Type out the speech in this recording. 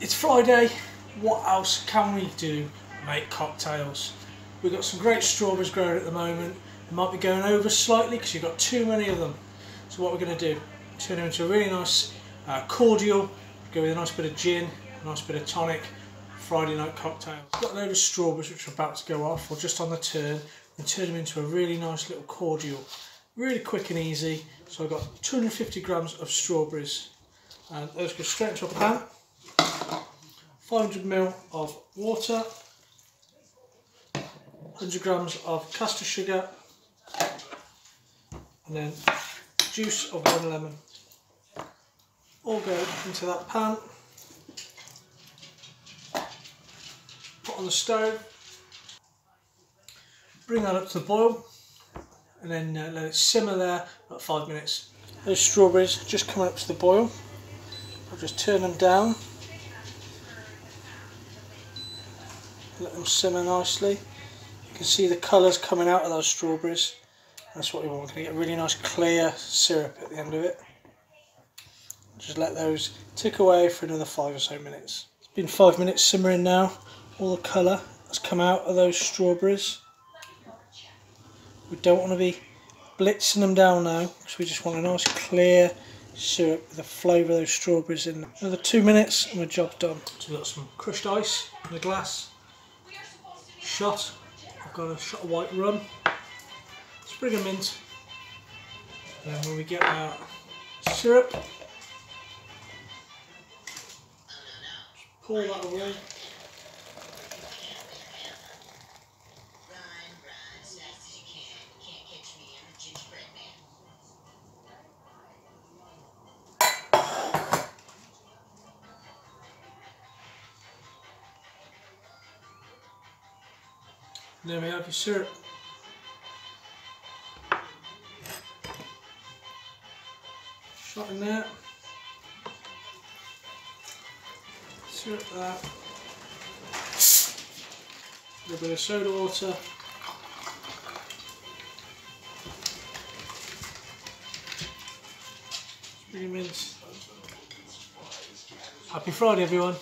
It's Friday, what else can we do? Make cocktails. We've got some great strawberries growing at the moment. They might be going over slightly because you've got too many of them. So what we're going to do, turn them into a really nice cordial, go with a nice bit of gin, a nice bit of tonic, Friday night cocktail. I've got a load of strawberries which are about to go off, or just on the turn, and turn them into a really nice little cordial. Really quick and easy. So I've got 250 grams of strawberries. And those go straight into a pan. 500 ml of water. 100 grams of caster sugar. And then juice of 1 lemon. All go into that pan. Put on the stove. Bring that up to the boil. And then let it simmer there about 5 minutes. Those strawberries just coming up to the boil. I'll just turn them down. Let them simmer nicely. You can see the colours coming out of those strawberries. That's what we want. We're going to get a really nice clear syrup at the end of it. Just let those tick away for another 5 or so minutes. It's been 5 minutes simmering now. All the colour has come out of those strawberries. We don't want to be blitzing them down now, because we just want a nice clear syrup with the flavour of those strawberries in them. Another 2 minutes and the job's done. So we've got some crushed ice in a glass. Shot. I've got a shot of white rum. Sprig of mint. And then when we get our syrup, just pour that away. And there we have your syrup. Shot in there. Syrup there. A little bit of soda water. Sprig of mint. Happy Friday, everyone.